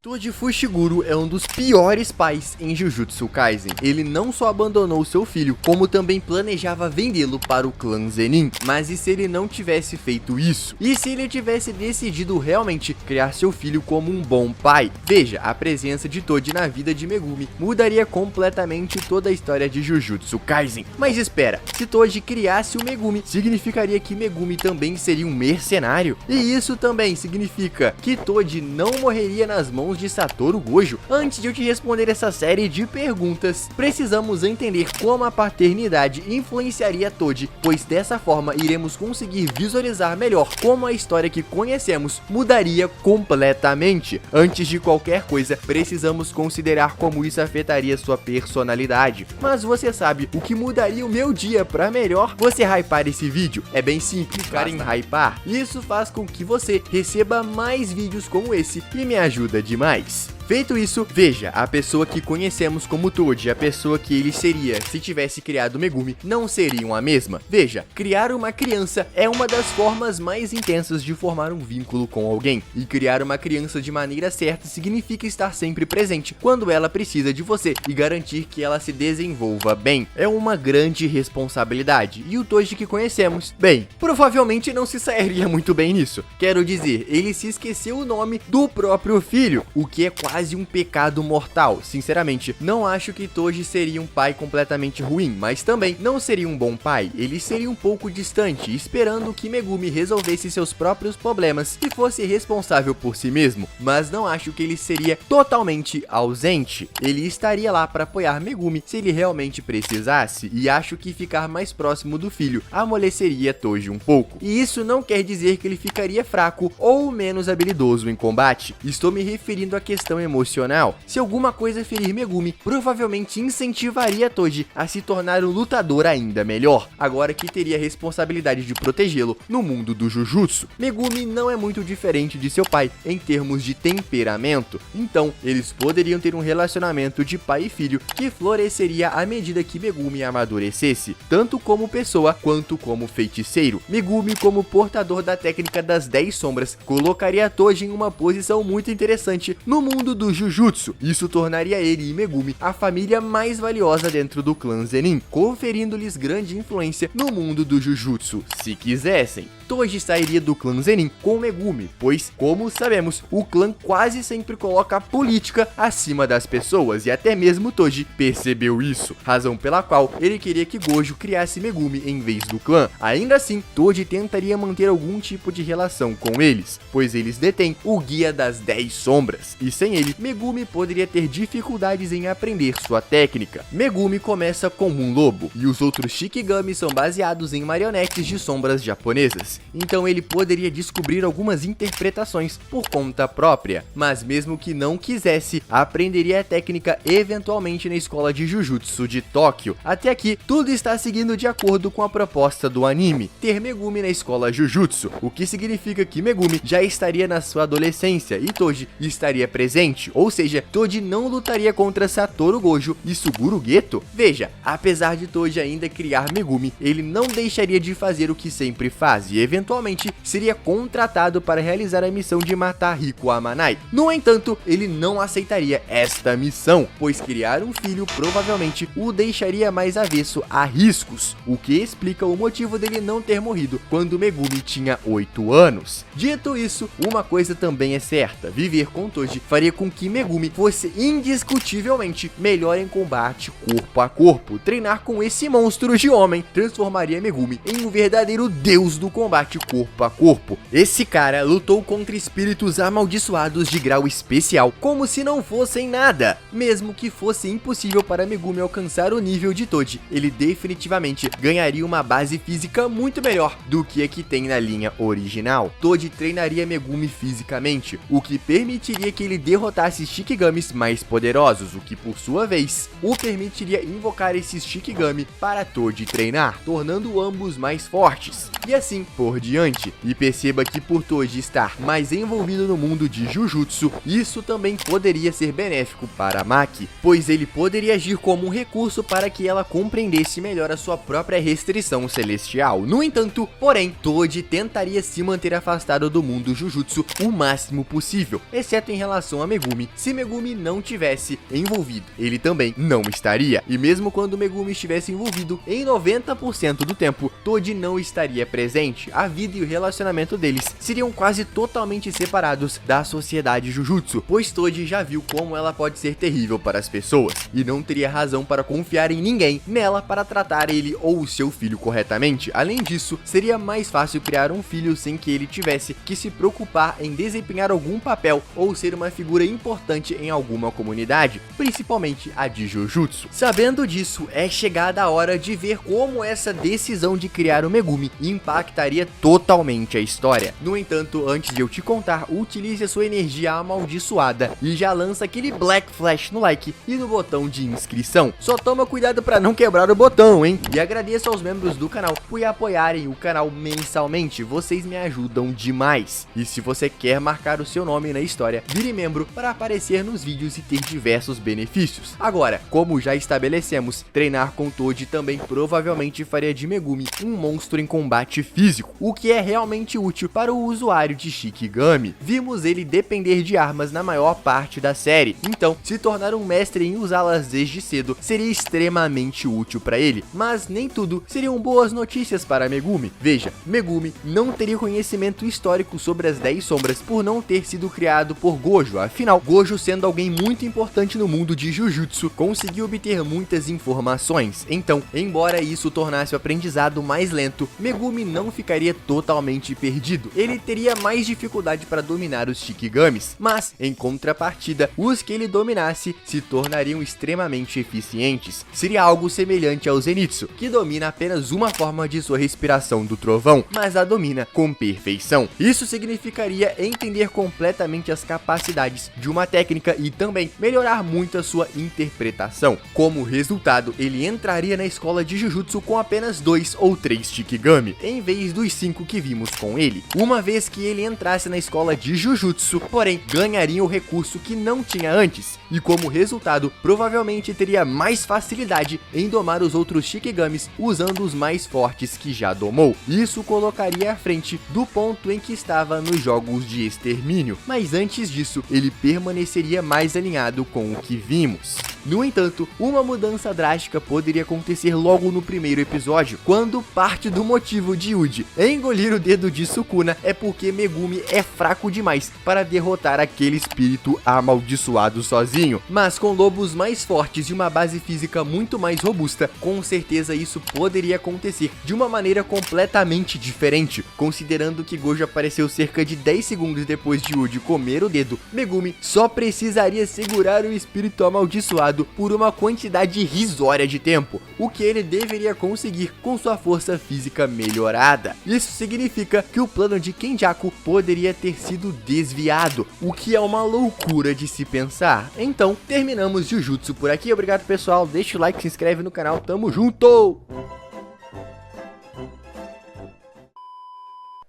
Toji Fushiguro é um dos piores pais em Jujutsu Kaisen. Ele não só abandonou seu filho, como também planejava vendê-lo para o clã Zenin. Mas e se ele não tivesse feito isso? E se ele tivesse decidido realmente criar seu filho como um bom pai? Veja, a presença de Toji na vida de Megumi mudaria completamente toda a história de Jujutsu Kaisen. Mas espera, se Toji criasse o Megumi, significaria que Megumi também seria um mercenário? E isso também significa que Toji não morreria nas mãos de Satoru Gojo? Antes de eu te responder essa série de perguntas, precisamos entender como a paternidade influenciaria Toji, pois dessa forma iremos conseguir visualizar melhor como a história que conhecemos mudaria completamente. Antes de qualquer coisa, precisamos considerar como isso afetaria sua personalidade. Mas você sabe o que mudaria o meu dia para melhor? Você hypar esse vídeo? É bem simples, clicar em hypar. Isso faz com que você receba mais vídeos como esse e me ajuda demais. Feito isso, veja, a pessoa que conhecemos como Toji, a pessoa que ele seria se tivesse criado Megumi, não seriam a mesma. Veja, criar uma criança é uma das formas mais intensas de formar um vínculo com alguém. E criar uma criança de maneira certa significa estar sempre presente quando ela precisa de você e garantir que ela se desenvolva bem. É uma grande responsabilidade. E o Toji que conhecemos, bem, provavelmente não se sairia muito bem nisso. Quero dizer, ele se esqueceu o nome do próprio filho, o que é quase um pecado mortal. Sinceramente, não acho que Toji seria um pai completamente ruim, mas também não seria um bom pai. Ele seria um pouco distante, esperando que Megumi resolvesse seus próprios problemas e fosse responsável por si mesmo, mas não acho que ele seria totalmente ausente. Ele estaria lá para apoiar Megumi se ele realmente precisasse, e acho que ficar mais próximo do filho amoleceria Toji um pouco. E isso não quer dizer que ele ficaria fraco ou menos habilidoso em combate. Estou me referindo à questão emocional. Se alguma coisa ferir Megumi, provavelmente incentivaria Toji a se tornar um lutador ainda melhor, agora que teria a responsabilidade de protegê-lo no mundo do Jujutsu. Megumi não é muito diferente de seu pai em termos de temperamento, então eles poderiam ter um relacionamento de pai e filho que floresceria à medida que Megumi amadurecesse, tanto como pessoa quanto como feiticeiro. Megumi, como portador da técnica das 10 sombras, colocaria Toji em uma posição muito interessante no mundo do Jujutsu. Isso tornaria ele e Megumi a família mais valiosa dentro do clã Zenin, conferindo-lhes grande influência no mundo do Jujutsu, se quisessem. Toji sairia do clã Zenin com Megumi, pois, como sabemos, o clã quase sempre coloca a política acima das pessoas, e até mesmo Toji percebeu isso, razão pela qual ele queria que Gojo criasse Megumi em vez do clã. Ainda assim, Toji tentaria manter algum tipo de relação com eles, pois eles detêm o Guia das 10 Sombras, e sem ele, Megumi poderia ter dificuldades em aprender sua técnica. Megumi começa como um lobo, e os outros Shikigami são baseados em marionetes de sombras japonesas, então ele poderia descobrir algumas interpretações por conta própria, mas mesmo que não quisesse, aprenderia a técnica eventualmente na escola de Jujutsu de Tóquio. Até aqui, tudo está seguindo de acordo com a proposta do anime, ter Megumi na escola Jujutsu, o que significa que Megumi já estaria na sua adolescência e Toji estaria presente, ou seja, Toji não lutaria contra Satoru Gojo e Suguru Geto. Veja, apesar de Toji ainda criar Megumi, ele não deixaria de fazer o que sempre faz e eventualmente seria contratado para realizar a missão de matar Riku Amanai. No entanto, ele não aceitaria esta missão, pois criar um filho provavelmente o deixaria mais avesso a riscos, o que explica o motivo dele não ter morrido quando Megumi tinha 8 anos. Dito isso, uma coisa também é certa: viver com Toji faria com que Megumi fosse indiscutivelmente melhor em combate corpo a corpo. Treinar com esse monstro de homem transformaria Megumi em um verdadeiro deus do combate corpo a corpo. Esse cara lutou contra espíritos amaldiçoados de grau especial como se não fossem nada. Mesmo que fosse impossível para Megumi alcançar o nível de Toji, ele definitivamente ganharia uma base física muito melhor do que a que tem na linha original. Toji treinaria Megumi fisicamente, o que permitiria que ele derrotasse Shikigamis mais poderosos, o que por sua vez o permitiria invocar esses Shikigami para Toji treinar, tornando ambos mais fortes. E assim, por diante. E perceba que por Toji estar mais envolvido no mundo de Jujutsu, isso também poderia ser benéfico para Maki, pois ele poderia agir como um recurso para que ela compreendesse melhor a sua própria restrição celestial. No entanto, porém, Toji tentaria se manter afastado do mundo Jujutsu o máximo possível, exceto em relação a Megumi. Se Megumi não tivesse envolvido, ele também não estaria. E mesmo quando Megumi estivesse envolvido, em 90% do tempo, Toji não estaria presente. A vida e o relacionamento deles seriam quase totalmente separados da sociedade Jujutsu, pois Toji já viu como ela pode ser terrível para as pessoas, e não teria razão para confiar em ninguém nela para tratar ele ou o seu filho corretamente. Além disso, seria mais fácil criar um filho sem que ele tivesse que se preocupar em desempenhar algum papel ou ser uma figura importante em alguma comunidade, principalmente a de Jujutsu. Sabendo disso, é chegada a hora de ver como essa decisão de criar o Megumi impactaria totalmente a história. No entanto, antes de eu te contar, utilize a sua energia amaldiçoada e já lança aquele Black Flash no like e no botão de inscrição. Só toma cuidado para não quebrar o botão, hein? E agradeço aos membros do canal por apoiarem o canal mensalmente, vocês me ajudam demais. E se você quer marcar o seu nome na história, vire membro para aparecer nos vídeos e ter diversos benefícios. Agora, como já estabelecemos, treinar com Toji também provavelmente faria de Megumi um monstro em combate físico, o que é realmente útil para o usuário de Shikigami. Vimos ele depender de armas na maior parte da série, então se tornar um mestre em usá-las desde cedo seria extremamente útil para ele, mas nem tudo seriam boas notícias para Megumi. Veja, Megumi não teria conhecimento histórico sobre as 10 sombras por não ter sido criado por Gojo, afinal, Gojo, sendo alguém muito importante no mundo de Jujutsu, conseguiu obter muitas informações. Então, embora isso tornasse o aprendizado mais lento, Megumi não ficaria totalmente perdido. Ele teria mais dificuldade para dominar os Shikigamis, mas, em contrapartida, os que ele dominasse se tornariam extremamente eficientes. Seria algo semelhante ao Zenitsu, que domina apenas uma forma de sua respiração do trovão, mas a domina com perfeição. Isso significaria entender completamente as capacidades de uma técnica e também melhorar muito a sua interpretação. Como resultado, ele entraria na escola de Jujutsu com apenas 2 ou 3 Shikigami, em vez dos 5 que vimos com ele. Uma vez que ele entrasse na escola de Jujutsu, porém, ganharia o recurso que não tinha antes, e como resultado, provavelmente teria mais facilidade em domar os outros Shikigamis usando os mais fortes que já domou. Isso colocaria à frente do ponto em que estava nos jogos de extermínio, mas antes disso, ele permaneceria mais alinhado com o que vimos. No entanto, uma mudança drástica poderia acontecer logo no primeiro episódio, quando parte do motivo de Yuji engolir o dedo de Sukuna é porque Megumi é fraco demais para derrotar aquele espírito amaldiçoado sozinho. Mas com lobos mais fortes e uma base física muito mais robusta, com certeza isso poderia acontecer de uma maneira completamente diferente. Considerando que Gojo apareceu cerca de 10 segundos depois de Yuji comer o dedo, Megumi só precisaria segurar o espírito amaldiçoado por uma quantidade irrisória de tempo, o que ele deveria conseguir com sua força física melhorada. Isso significa que o plano de Kenjaku poderia ter sido desviado, o que é uma loucura de se pensar. Então, terminamos Jujutsu por aqui. Obrigado, pessoal. Deixa o like, se inscreve no canal. Tamo junto!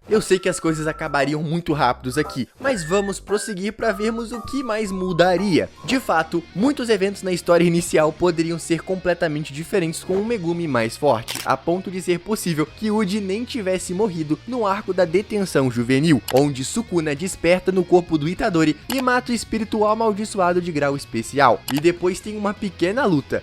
Eu sei que as coisas acabariam muito rápidos aqui, mas vamos prosseguir para vermos o que mais mudaria. De fato, muitos eventos na história inicial poderiam ser completamente diferentes com um Megumi mais forte, a ponto de ser possível que Yuji nem tivesse morrido no arco da detenção juvenil, onde Sukuna desperta no corpo do Itadori e mata o espírito amaldiçoado de grau especial. E depois tem uma pequena luta,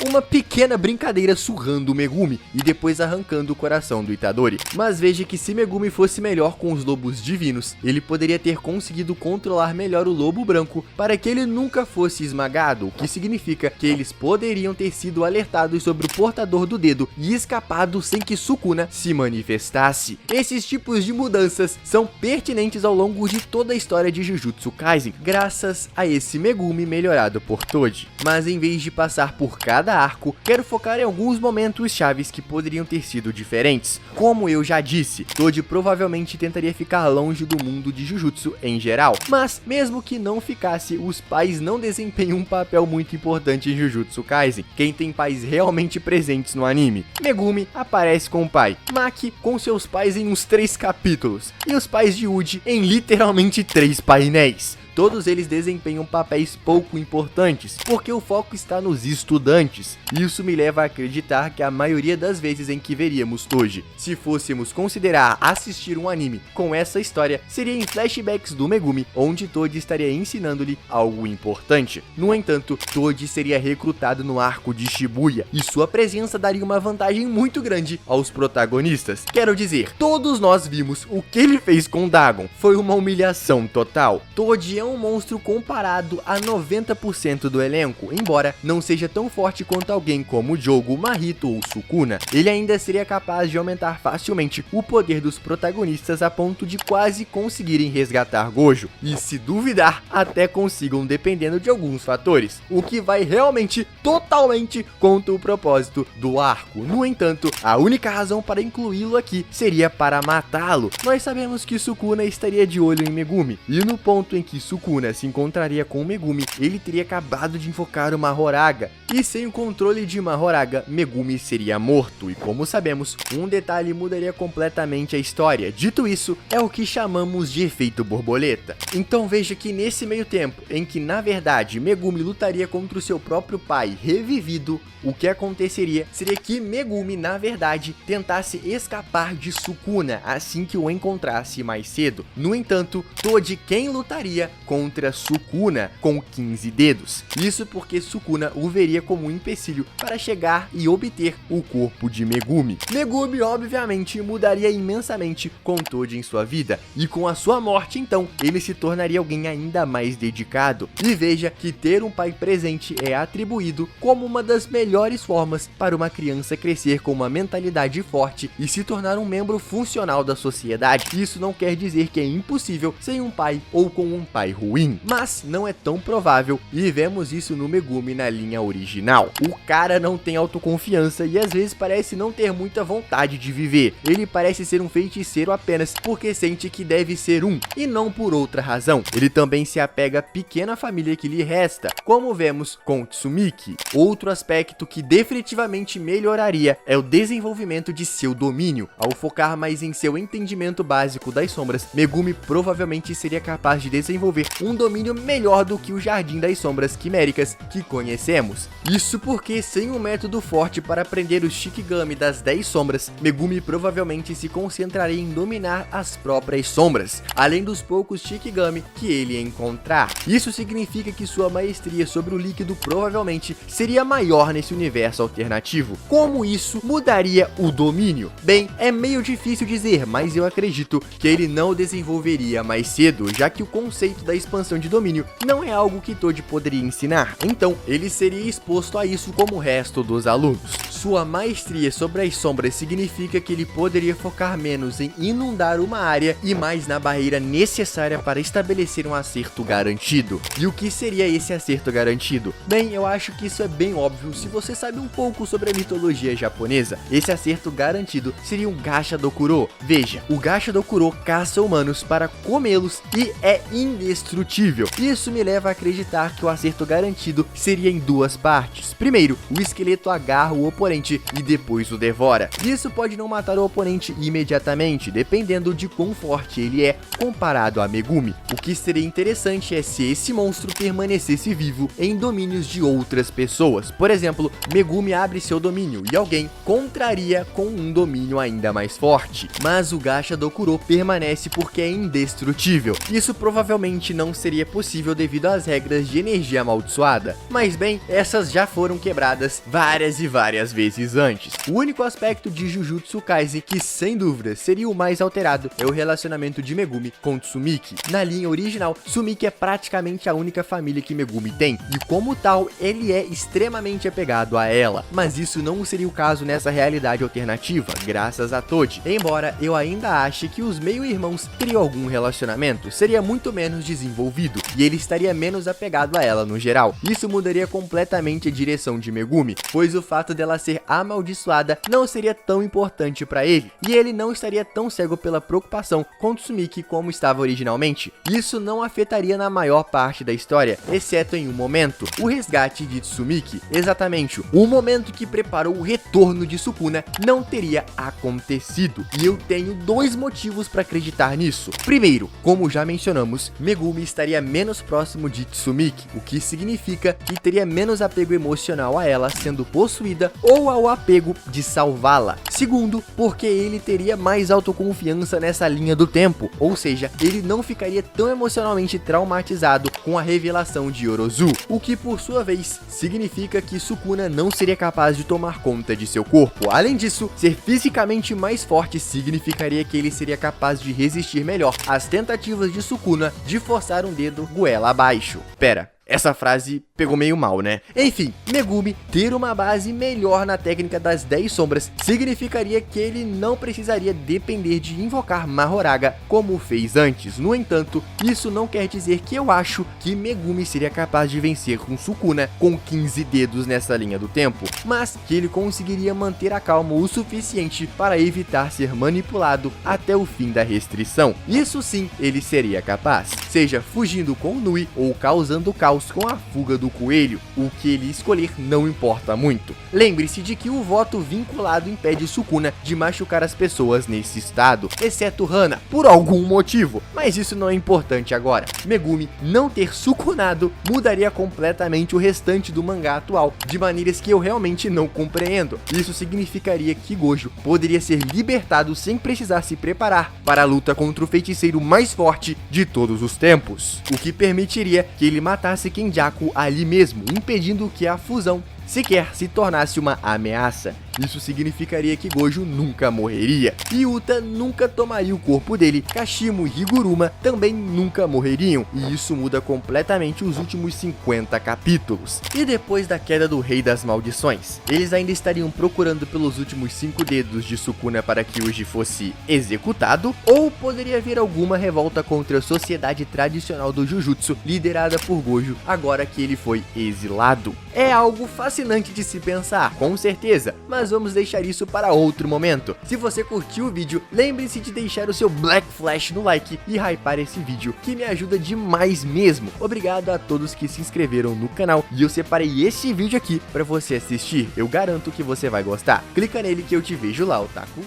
uma pequena brincadeira surrando o Megumi e depois arrancando o coração do Itadori. Mas veja que se Megumi fosse melhor com os lobos divinos, ele poderia ter conseguido controlar melhor o lobo branco para que ele nunca fosse esmagado, o que significa que eles poderiam ter sido alertados sobre o portador do dedo e escapado sem que Sukuna se manifestasse. Esses tipos de mudanças são pertinentes ao longo de toda a história de Jujutsu Kaisen, graças a esse Megumi melhorado por Toji. Mas em vez de passar por cada arco, quero focar em alguns momentos chaves que poderiam ter sido diferentes. Como eu já disse, Toji provavelmente provavelmente tentaria ficar longe do mundo de Jujutsu em geral. Mas, mesmo que não ficasse, os pais não desempenham um papel muito importante em Jujutsu Kaisen. Quem tem pais realmente presentes no anime? Megumi aparece com o pai, Maki com seus pais em uns 3 capítulos, e os pais de Uji em literalmente 3 painéis. Todos eles desempenham papéis pouco importantes, porque o foco está nos estudantes. Isso me leva a acreditar que a maioria das vezes em que veríamos Toji, se fôssemos considerar assistir um anime com essa história, seria em flashbacks do Megumi, onde Toji estaria ensinando-lhe algo importante. No entanto, Toji seria recrutado no arco de Shibuya, e sua presença daria uma vantagem muito grande aos protagonistas. Quero dizer, todos nós vimos o que ele fez com Dagon. Foi uma humilhação total. Toji é um monstro comparado a 90% do elenco, embora não seja tão forte quanto alguém como Jogo, Mahito ou Sukuna. Ele ainda seria capaz de aumentar facilmente o poder dos protagonistas a ponto de quase conseguirem resgatar Gojo, e se duvidar, até consigam dependendo de alguns fatores, o que vai realmente totalmente contra o propósito do arco. No entanto, a única razão para incluí-lo aqui seria para matá-lo. Nós sabemos que Sukuna estaria de olho em Megumi, e no ponto em que Sukuna se encontraria com Megumi, ele teria acabado de invocar uma Horaga, e sem o controle de uma Horaga, Megumi seria morto, e como sabemos, um detalhe mudaria completamente a história. Dito isso, é o que chamamos de efeito borboleta. Então veja que nesse meio tempo, em que na verdade Megumi lutaria contra o seu próprio pai revivido, o que aconteceria seria que Megumi na verdade tentasse escapar de Sukuna assim que o encontrasse mais cedo. No entanto, Toji quem lutaria contra Sukuna com 15 dedos. Isso porque Sukuna o veria como um empecilho para chegar e obter o corpo de Megumi. Megumi obviamente mudaria imensamente com Toji em sua vida, e com a sua morte então, ele se tornaria alguém ainda mais dedicado. E veja que ter um pai presente é atribuído como uma das melhores formas para uma criança crescer com uma mentalidade forte e se tornar um membro funcional da sociedade. Isso não quer dizer que é impossível sem um pai ou com um pai ruim, mas não é tão provável, e vemos isso no Megumi na linha original. O cara não tem autoconfiança e às vezes parece não ter muita vontade de viver. Ele parece ser um feiticeiro apenas porque sente que deve ser um, e não por outra razão. Ele também se apega à pequena família que lhe resta, como vemos com Tsumiki. Outro aspecto que definitivamente melhoraria é o desenvolvimento de seu domínio. Ao focar mais em seu entendimento básico das sombras, Megumi provavelmente seria capaz de desenvolver um domínio melhor do que o Jardim das Sombras Quiméricas que conhecemos. Isso porque sem um método forte para aprender o Shikigami das 10 sombras, Megumi provavelmente se concentraria em dominar as próprias sombras, além dos poucos Shikigami que ele encontrar. Isso significa que sua maestria sobre o líquido provavelmente seria maior nesse universo alternativo. Como isso mudaria o domínio? Bem, é meio difícil dizer, mas eu acredito que ele não o desenvolveria mais cedo, já que o conceito da expansão de domínio não é algo que Toji poderia ensinar, então ele seria exposto a isso como o resto dos alunos. Sua maestria sobre as sombras significa que ele poderia focar menos em inundar uma área e mais na barreira necessária para estabelecer um acerto garantido. E o que seria esse acerto garantido? Bem, eu acho que isso é bem óbvio se você sabe um pouco sobre a mitologia japonesa. Esse acerto garantido seria um Gacha Dokuro. Veja, o Gacha Dokuro caça humanos para comê-los e é indestrutível. Isso me leva a acreditar que o acerto garantido seria em duas partes. Primeiro, o esqueleto agarra o oponente e depois o devora. Isso pode não matar o oponente imediatamente, dependendo de quão forte ele é comparado a Megumi. O que seria interessante é se esse monstro permanecesse vivo em domínios de outras pessoas. Por exemplo, Megumi abre seu domínio e alguém contraria com um domínio ainda mais forte. Mas o Gacha Dokuro permanece porque é indestrutível. Isso provavelmente não seria possível devido às regras de energia amaldiçoada. Mas bem, essas já foram quebradas várias e várias vezes antes. O único aspecto de Jujutsu Kaisen que sem dúvida seria o mais alterado é o relacionamento de Megumi com Tsumiki. Na linha original, Tsumiki é praticamente a única família que Megumi tem, e como tal, ele é extremamente apegado a ela. Mas isso não seria o caso nessa realidade alternativa, graças a Toji. Embora eu ainda ache que os meio-irmãos teriam algum relacionamento, seria muito menos desenvolvido. e ele estaria menos apegado a ela no geral. Isso mudaria completamente a direção de Megumi, pois o fato dela ser amaldiçoada não seria tão importante para ele, e ele não estaria tão cego pela preocupação com Tsumiki como estava originalmente. Isso não afetaria na maior parte da história, exceto em um momento, o resgate de Tsumiki. Exatamente, o momento que preparou o retorno de Sukuna não teria acontecido, e eu tenho dois motivos para acreditar nisso. Primeiro, como já mencionamos, Megumi estaria menos próximo de Tsumiki, o que significa que teria menos apego emocional a ela sendo possuída ou ao apego de salvá-la. Segundo, porque ele teria mais autoconfiança nessa linha do tempo, ou seja, ele não ficaria tão emocionalmente traumatizado com a revelação de Yorozu, o que por sua vez significa que Sukuna não seria capaz de tomar conta de seu corpo. Além disso, ser fisicamente mais forte significaria que ele seria capaz de resistir melhor às tentativas de Sukuna de forçar um dedo goela abaixo. Pera, essa frase pegou meio mal, né? Enfim, Megumi ter uma base melhor na técnica das 10 sombras significaria que ele não precisaria depender de invocar Mahoraga como fez antes. No entanto, isso não quer dizer que eu acho que Megumi seria capaz de vencer com Sukuna com 15 dedos nessa linha do tempo, mas que ele conseguiria manter a calma o suficiente para evitar ser manipulado até o fim da restrição. Isso sim, ele seria capaz, seja fugindo com Nui ou causando caos com a fuga do coelho. O que ele escolher não importa muito. Lembre-se de que o voto vinculado impede Sukuna de machucar as pessoas nesse estado, exceto Hana, por algum motivo, mas isso não é importante agora. Megumi não ter Sukunado mudaria completamente o restante do mangá atual, de maneiras que eu realmente não compreendo. Isso significaria que Gojo poderia ser libertado sem precisar se preparar para a luta contra o feiticeiro mais forte de todos os tempos, o que permitiria que ele matasse Kenjaku ali mesmo, impedindo que a fusão sequer se tornasse uma ameaça. Isso significaria que Gojo nunca morreria, Yuta nunca tomaria o corpo dele, Kashimo e Higuruma também nunca morreriam, e isso muda completamente os últimos 50 capítulos. E depois da queda do Rei das Maldições, eles ainda estariam procurando pelos últimos 5 dedos de Sukuna para que Yuji fosse executado, ou poderia haver alguma revolta contra a sociedade tradicional do Jujutsu, liderada por Gojo, agora que ele foi exilado. É algo fascinante de se pensar, com certeza, mas vamos deixar isso para outro momento. Se você curtiu o vídeo, lembre-se de deixar o seu Black Flash no like e hypar esse vídeo, que me ajuda demais mesmo. Obrigado a todos que se inscreveram no canal, e eu separei esse vídeo aqui para você assistir. Eu garanto que você vai gostar. Clica nele que eu te vejo lá, otaku.